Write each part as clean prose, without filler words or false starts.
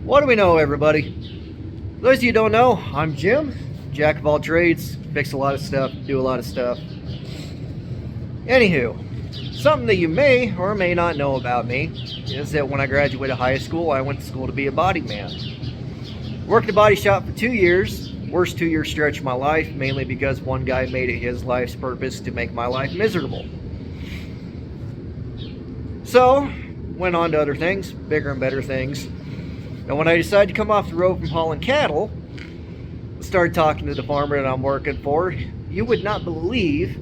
What do we know, everybody? For those of you who don't know, I'm Jim, jack of all trades, fix a lot of stuff, do a lot of stuff. Anywho, something that you may or may not know about me is that when I graduated high school, I went to school to be a body man. Worked in a body shop for 2 years, worst 2-year stretch of my life, mainly because one guy made it his life's purpose to make my life miserable. So, went on to other things, bigger and better things. And when I decided to come off the road from hauling cattle, started talking to the farmer that I'm working for, you would not believe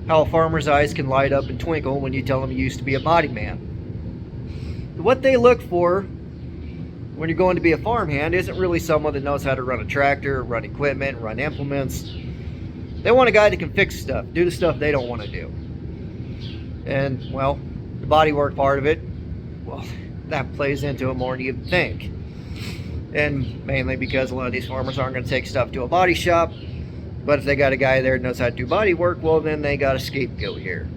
how a farmer's eyes can light up and twinkle when you tell them you used to be a body man. What they look for when you're going to be a farmhand isn't really someone that knows how to run a tractor, run equipment, run implements. They want a guy that can fix stuff, do the stuff they don't want to do. And, well, the body work part of it, well, that plays into it more than you'd think. And mainly because a lot of these farmers aren't going to take stuff to a body shop, but if they got a guy there that knows how to do body work, well, then they got a scapegoat here.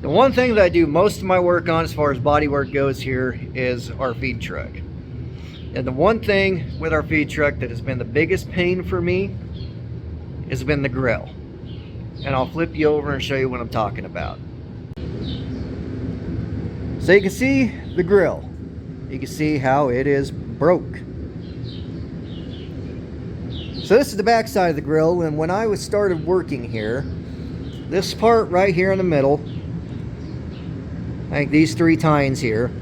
The one thing that I do most of my work on as far as body work goes here is our feed truck. And the one thing with our feed truck that has been the biggest pain for me has been the grill. And I'll flip you over and show you what I'm talking about. So you can see the grill. You can see how it is broke. So this is the back side of the grill, and when I started working here, this part right here in the middle, like these 3 tines here,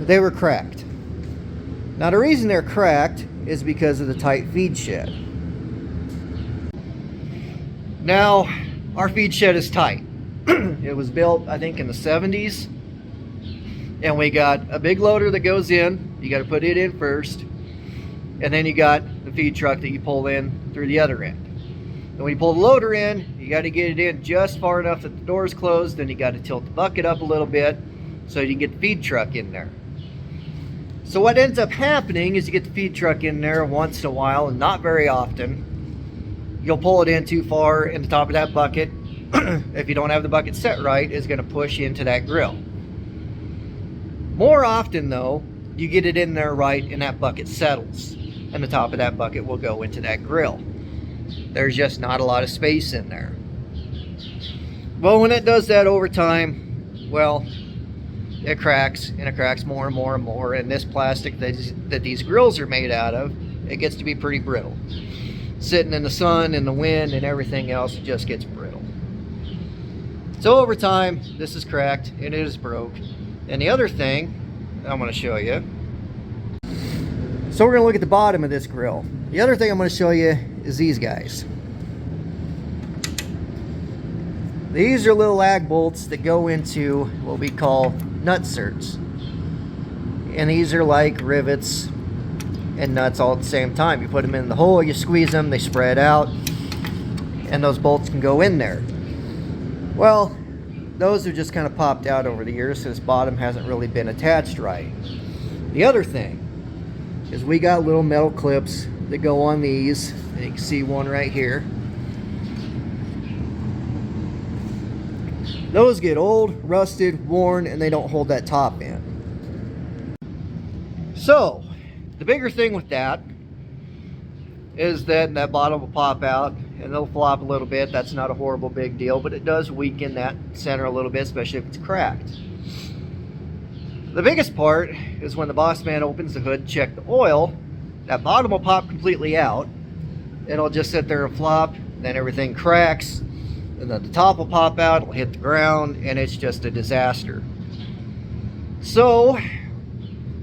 they were cracked. Now the reason they're cracked is because of the tight feed shed. Now our feed shed is tight. It was built, I think, in the 70s. And we got a big loader that goes in. You got to put it in first. And then you got the feed truck that you pull in through the other end. And when you pull the loader in, you got to get it in just far enough that the door is closed. Then you got to tilt the bucket up a little bit so you can get the feed truck in there. So what ends up happening is you get the feed truck in there once in a while, and not very often. You'll pull it in too far, and the top of that bucket, if you don't have the bucket set right, is going to push into that grill. More often though, you get it in there right and that bucket settles, and the top of that bucket will go into that grill. There's just not a lot of space in there. Well, when it does that over time, well, it cracks, and it cracks more and more and more, and this plastic that these grills are made out of, it gets to be pretty brittle. Sitting in the sun and the wind and everything else, it just gets brittle. So over time, this is cracked and it is broke. And the other thing I'm going to show you, so we're going to look at the bottom of this grill. The other thing I'm going to show you is these guys. These are little lag bolts that go into what we call nut certs. And these are like rivets and nuts all at the same time. You put them in the hole, you squeeze them, they spread out, and those bolts can go in there. Well, those have just kind of popped out over the years, so this bottom hasn't really been attached right. The other thing is we got little metal clips that go on these, and you can see one right here. Those get old, rusted, worn, and they don't hold that top in. So, the bigger thing with that is that bottom will pop out and it'll flop a little bit. That's not a horrible big deal, but it does weaken that center a little bit, especially if it's cracked. The biggest part is when the boss man opens the hood to check the oil, that bottom will pop completely out. It'll just sit there and flop, then everything cracks, and then the top will pop out, it'll hit the ground, and it's just a disaster. So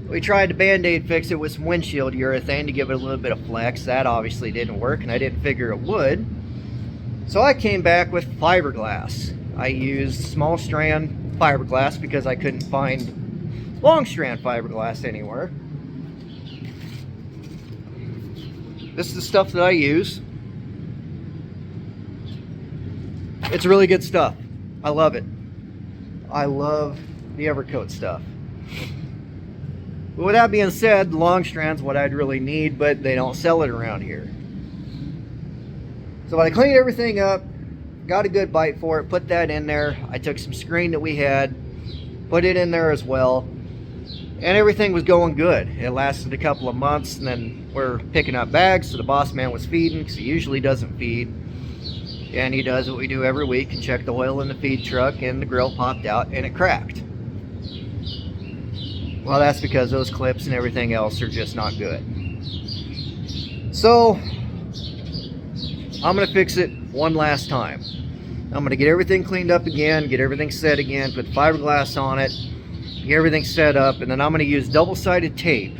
we tried to band-aid fix it with some windshield urethane to give it a little bit of flex. That obviously didn't work, and I didn't figure it would. So I came back with fiberglass. I used small strand fiberglass because I couldn't find long strand fiberglass anywhere. This is the stuff that I use. It's really good stuff. I love it. I love the Evercoat stuff. But with that being said, the long strand's what I'd really need, but they don't sell it around here. So I cleaned everything up, got a good bite for it, put that in there. I took some screen that we had, put it in there as well. and everything was going good. It lasted a couple of months, and then we're picking up bags, so the boss man was feeding, because he usually doesn't feed. And he does what we do every week and check the oil in the feed truck, and the grill popped out and it cracked. Well, that's because those clips and everything else are just not good. So I'm going to fix it one last time. I'm going to get everything cleaned up again, get everything set again, put fiberglass on it, get everything set up, and then I'm going to use double-sided tape.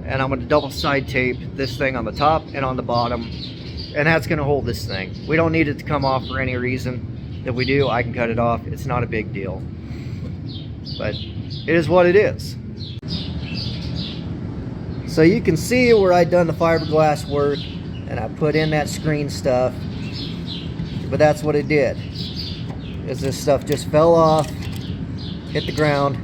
And I'm going to double-side tape this thing on the top and on the bottom, and that's going to hold this thing. We don't need it to come off for any reason. If we do, I can cut it off. It's not a big deal. But it is what it is. So you can see where I'd done the fiberglass work, and I put in that screen stuff. But that's what it did, is this stuff just fell off, hit the ground,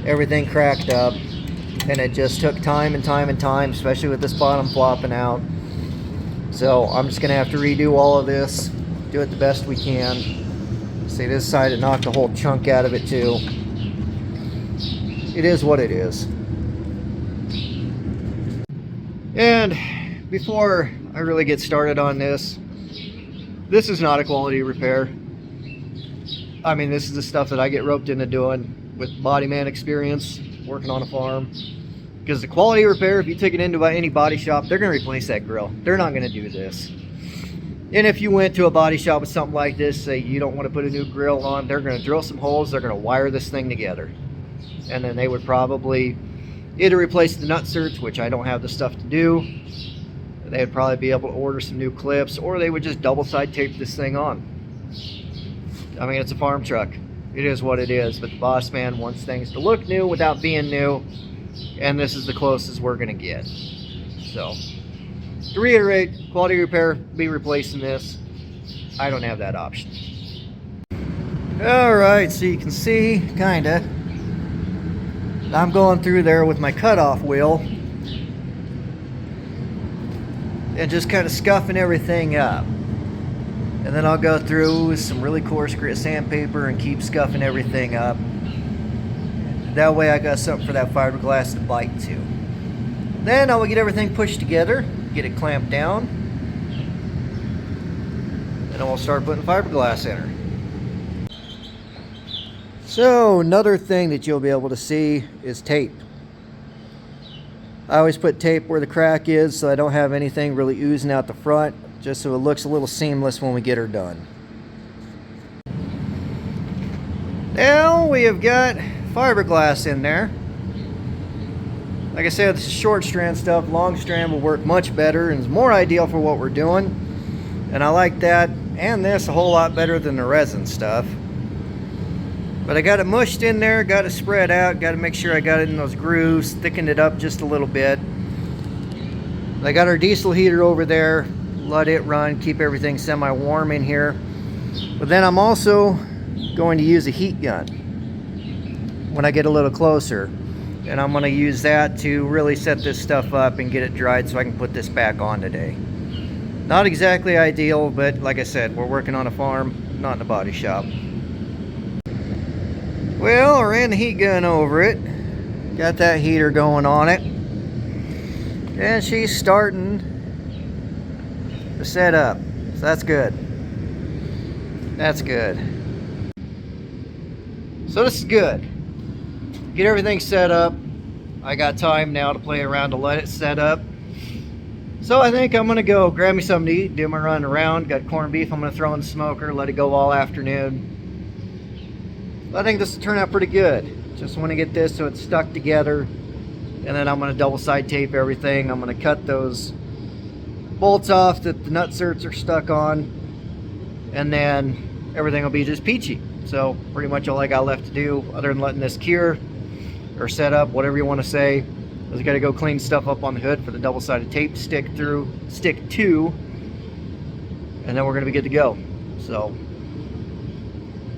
everything cracked up, and it just took time and time and time, especially with this bottom flopping out. So I'm just going to have to redo all of this, do it the best we can. See, this side, it knocked a whole chunk out of it too. It is what it is. And before I really get started on this is not a quality repair. I mean, this is the stuff that I get roped into doing with body man experience, working on a farm. Because the quality repair, if you take it into any body shop, they're going to replace that grill. They're not going to do this. And if you went to a body shop with something like this, say you don't want to put a new grill on, they're going to drill some holes, they're going to wire this thing together. And then they would probably either replace the nutserts, which I don't have the stuff to do. They'd probably be able to order some new clips, or they would just double side tape this thing on. I mean, it's a farm truck. It is what it is, but the boss man wants things to look new without being new, and this is the closest we're gonna get. So, to reiterate, quality repair, be replacing this. I don't have that option. Alright, so you can see, kinda, I'm going through there with my cutoff wheel and just kind of scuffing everything up. And then I'll go through with some really coarse grit sandpaper and keep scuffing everything up. That way I got something for that fiberglass to bite to. Then I will get everything pushed together, get it clamped down, and then we'll start putting fiberglass in her. So another thing that you'll be able to see is tape. I always put tape where the crack is so I don't have anything really oozing out the front, just so it looks a little seamless when we get her done. Now we have got fiberglass in there. Like I said, this is short strand stuff. Long strand will work much better and is more ideal for what we're doing. And I like that and this a whole lot better than the resin stuff. But I got it mushed in there, got it spread out, got to make sure I got it in those grooves, thickened it up just a little bit. I got our diesel heater over there, let it run, keep everything semi-warm in here. But then I'm also going to use a heat gun when I get a little closer. And I'm going to use that to really set this stuff up and get it dried so I can put this back on today. Not exactly ideal, but like I said, we're working on a farm, not in a body shop. Well, I ran the heat gun over it, got that heater going on it, and she's starting to set up, so that's good. That's good. So this is good. Get everything set up. I got time now to play around to let it set up. So I think I'm gonna go grab me something to eat, do my run around. Got corned beef I'm gonna throw in the smoker, let it go all afternoon. I think this will turn out pretty good. Just want to get this so it's stuck together, and then I'm going to double side tape everything. I'm going to cut those bolts off that the nutserts are stuck on, and then everything will be just peachy. So pretty much all I got left to do, other than letting this cure or set up, whatever you want to say, is I got to go clean stuff up on the hood for the double-sided tape to stick to, and then we're going to be good to go. So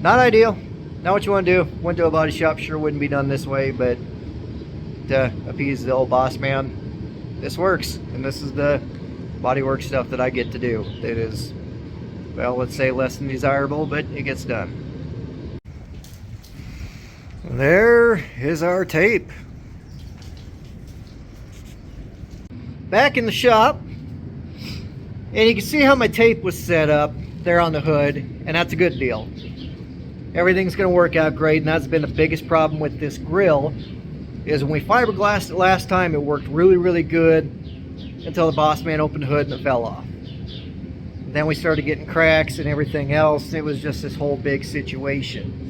not ideal. Not what you want to do. Went to a body shop, sure wouldn't be done this way, but to appease the old boss man, this works. And this is the bodywork stuff that I get to do. It is, well, let's say less than desirable, but it gets done. There is our tape. Back in the shop, and you can see how my tape was set up there on the hood, and that's a good deal. Everything's going to work out great, and that's been the biggest problem with this grill, is when we fiberglassed it last time, it worked really, really good until the boss man opened the hood and it fell off. And then we started getting cracks and everything else, and it was just this whole big situation.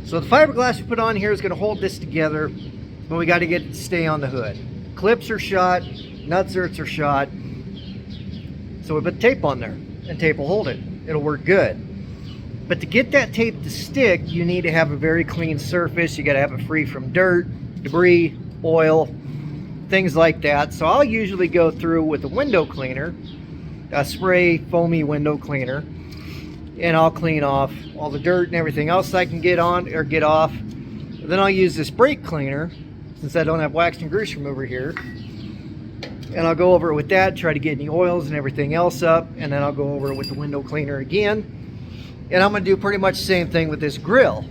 So the fiberglass we put on here is going to hold this together, but we got to get it to stay on the hood. Clips are shot, nutserts are shot, so we put tape on there, and tape will hold it. It'll work good. But to get that tape to stick, you need to have a very clean surface. You got to have it free from dirt, debris, oil, things like that. So I'll usually go through with a window cleaner, a spray foamy window cleaner, and I'll clean off all the dirt and everything else I can get on or get off. Then I'll use this brake cleaner, since I don't have wax and grease remover here, and I'll go over it with that, try to get any oils and everything else up, and then I'll go over it with the window cleaner again. And I'm going to do pretty much the same thing with this grill.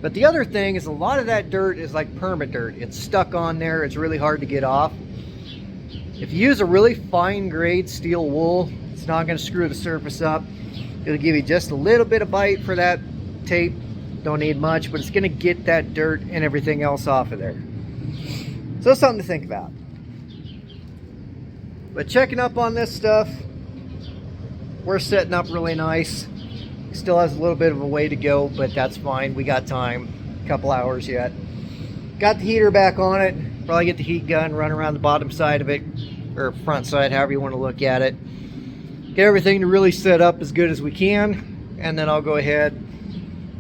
But the other thing is, a lot of that dirt is like perma dirt. It's stuck on there. It's really hard to get off. If you use a really fine grade steel wool, it's not going to screw the surface up. It'll give you just a little bit of bite for that tape. Don't need much, but it's going to get that dirt and everything else off of there. So that's something to think about. But checking up on this stuff, we're setting up really nice. Still has a little bit of a way to go, but that's fine. We got time, a couple hours yet. Got the heater back on it. Probably get the heat gun, run around the bottom side of it, or front side, however you want to look at it. Get everything to really set up as good as we can, and then I'll go ahead,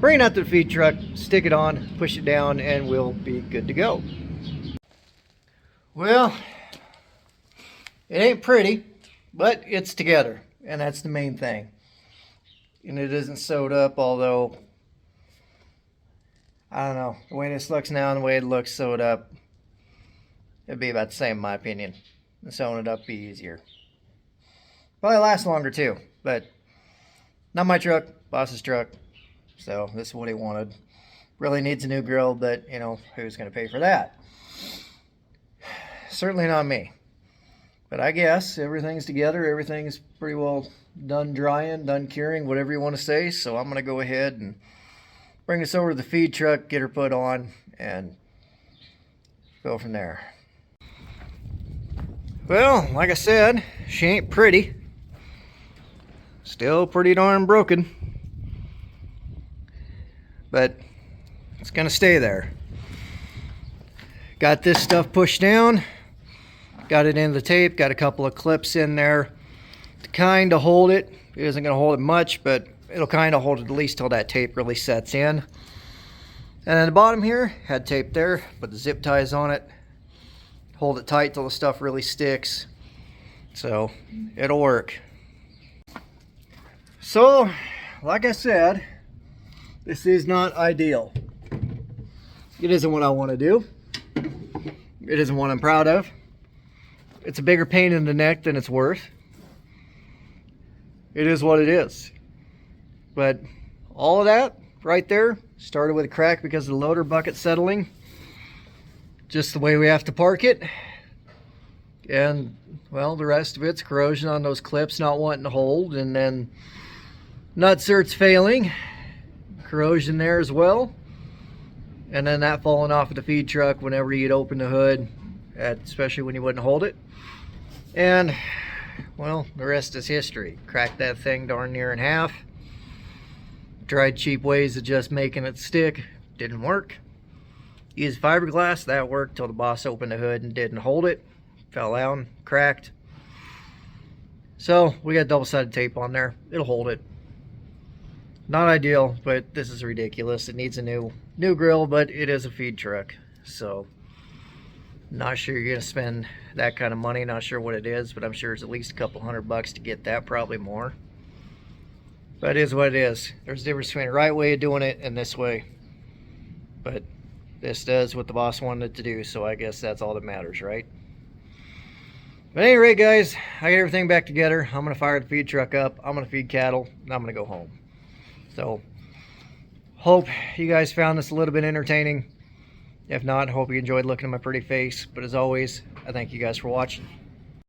bring it out to the feed truck, stick it on, push it down, and we'll be good to go. Well, it ain't pretty, but it's together, and that's the main thing. And it isn't sewed up, although I don't know, the way this looks now and the way it looks sewed up, it'd be about the same in my opinion. And sewing it up would be easier. Probably last longer too, but not my truck, boss's truck. So this is what he wanted. Really needs a new grill, but you know, who's going to pay for that? Certainly not me. But I guess everything's together, everything's pretty well done drying, done curing, whatever you want to say. So I'm going to go ahead and bring this over to the feed truck, get her put on, and go from there. Well, like I said, she ain't pretty. Still pretty darn broken. But it's going to stay there. Got this stuff pushed down. Got it in the tape, got a couple of clips in there to kind of hold it. It isn't going to hold it much, but it'll kind of hold it at least till that tape really sets in. And at the bottom here, had tape there, put the zip ties on it. Hold it tight till the stuff really sticks. So, it'll work. So, like I said, this is not ideal. It isn't what I want to do. It isn't what I'm proud of. It's a bigger pain in the neck than it's worth. It is what it is. But all of that right there started with a crack because of the loader bucket settling. Just the way we have to park it. And, well, the rest of it's corrosion on those clips not wanting to hold. And then nutserts failing. Corrosion there as well. And then that falling off of the feed truck whenever you'd open the hood. Especially when you wouldn't hold it. And, well, the rest is history. Cracked that thing darn near in half. Tried cheap ways of just making it stick. Didn't work. Used fiberglass. That worked till the boss opened the hood and didn't hold it. Fell down. Cracked. So, we got double-sided tape on there. It'll hold it. Not ideal, but this is ridiculous. It needs a new grill, but it is a feed truck. So, not sure you're going to spend that kind of money. Not sure what it is, but I'm sure it's at least a couple $100 to get that, probably more. But it is what it is. There's a difference between the right way of doing it and this way. But this does what the boss wanted it to do, so I guess that's all that matters, right? But at any rate, guys, I got everything back together. I'm going to fire the feed truck up. I'm going to feed cattle, and I'm going to go home. So, Hope you guys found this a little bit entertaining. If not, hope you enjoyed looking at my pretty face. But as always, I thank you guys for watching.